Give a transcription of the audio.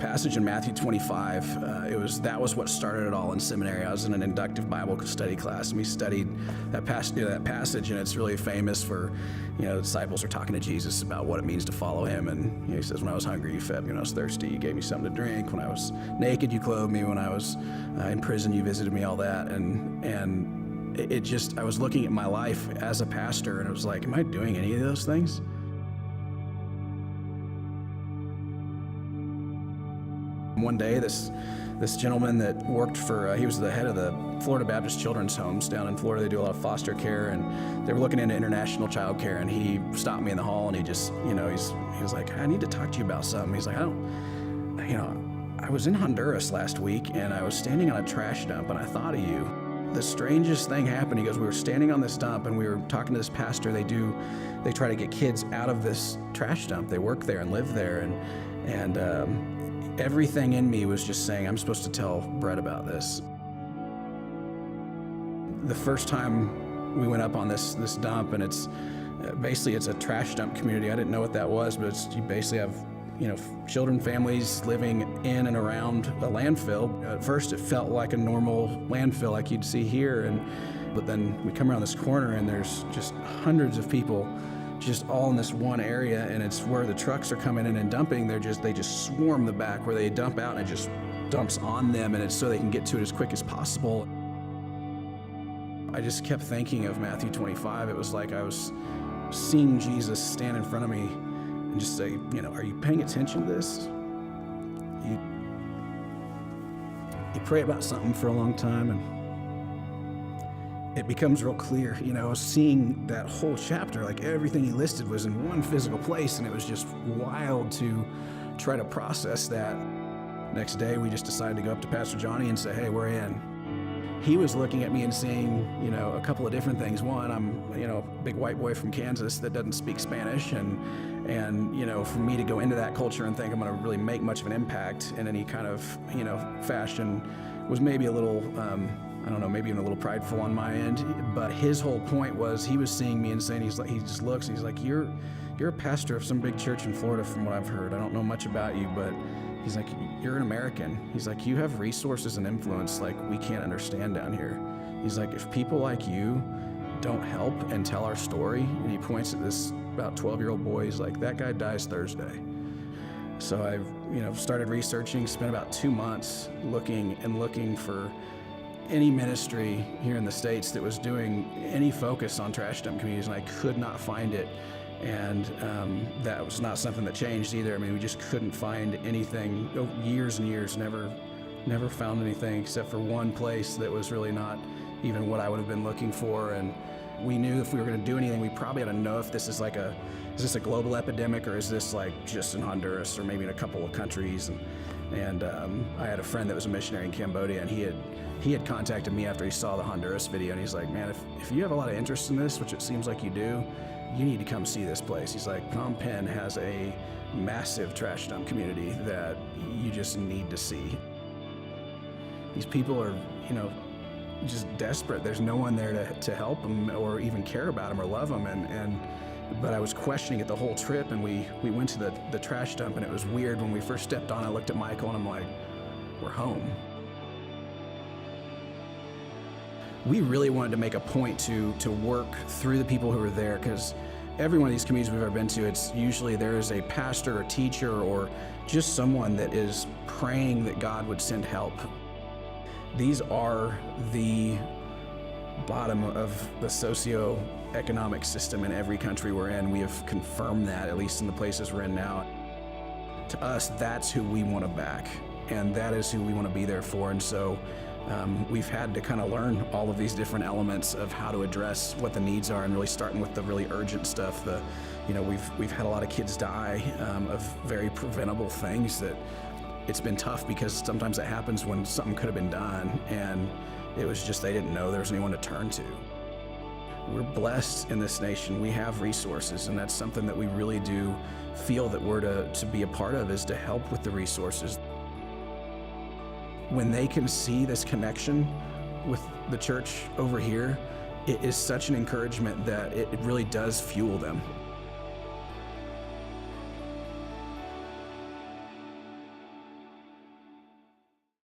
passage in Matthew 25. That was what started it all in seminary. I was in an inductive Bible study class, and we studied that passage, and it's really famous for, the disciples are talking to Jesus about what it means to follow him, and he says, when I was hungry, you fed me. When I was thirsty, you gave me something to drink. When I was naked, you clothed me. When I was in prison, you visited me. All that, and I was looking at my life as a pastor, and it was like, am I doing any of those things? One day, this gentleman that worked for, he was the head of the Florida Baptist Children's Homes down in Florida. They do a lot of foster care, and they were looking into international child care, and he stopped me in the hall, and he just, he was like, I need to talk to you about something. He's like, I was in Honduras last week, and I was standing on a trash dump, and I thought of you. The strangest thing happened. He goes, we were standing on this dump, and we were talking to this pastor. They try to get kids out of this trash dump. They work there and live there, and everything in me was just saying, I'm supposed to tell Brett about this. The first time we went up on this dump, and it's a trash dump community. I didn't know what that was, but you basically have children, families living in and around a landfill. At first it felt like a normal landfill like you'd see here, but then we come around this corner and there's just hundreds of people just all in this one area, and it's where the trucks are coming in and dumping. They just swarm the back where they dump out, and it just dumps on them, and it's so they can get to it as quick as possible. I just kept thinking of Matthew 25. It was like I was seeing Jesus stand in front of me and just say, are you paying attention to this? You pray about something for a long time, and it becomes real clear. I was seeing that whole chapter, like everything he listed was in one physical place, and it was just wild to try to process that. Next day, we just decided to go up to Pastor Johnny and say, hey, we're in. He was looking at me and seeing, a couple of different things. One, I'm, a big white boy from Kansas that doesn't speak Spanish, and for me to go into that culture and think I'm going to really make much of an impact in any kind of, fashion was maybe a little, maybe even a little prideful on my end. But his whole point was he was seeing me and saying, he just looks, and he's like, you're a pastor of some big church in Florida from what I've heard. I don't know much about you, but he's like, you're an American. He's like, you have resources and influence like we can't understand down here. He's like, if people like you don't help and tell our story, and he points at this about 12-year-old boy, he's like, that guy dies Thursday. So I, started researching, spent about 2 months looking for any ministry here in the States that was doing any focus on trash dump communities, and I could not find it. And that was not something that changed either. I mean, we just couldn't find anything. Years and years, never found anything except for one place that was really not even what I would have been looking for. And we knew if we were going to do anything, we probably had to know if this is is this a global epidemic, or is this like just in Honduras or maybe in a couple of countries? And I had a friend that was a missionary in Cambodia, and he had contacted me after he saw the Honduras video, and he's like, man, if you have a lot of interest in this, which it seems like you do, you need to come see this place. He's like, Phnom Penh has a massive trash dump community that you just need to see. These people are, just desperate. There's no one there to help them or even care about them or love them. But I was questioning it the whole trip, and we went to the trash dump, and it was weird. When we first stepped on, I looked at Michael, and I'm like, we're home. We really wanted to make a point to work through the people who were there, because every one of these communities we've ever been to, it's usually there is a pastor or teacher or just someone that is praying that God would send help. These are the bottom of the socioeconomic system in every country we're in. We have confirmed that, at least in the places we're in now. To us, that's who we want to back, and that is who we want to be there for. And so we've had to kind of learn all of these different elements of how to address what the needs are, and really starting with the really urgent stuff. We've had a lot of kids die of very preventable things that it's been tough, because sometimes it happens when something could have been done, and it was just they didn't know there was anyone to turn to. We're blessed in this nation. We have resources, and that's something that we really do feel that we're to be a part of, is to help with the resources. When they can see this connection with the church over here, it is such an encouragement that it really does fuel them.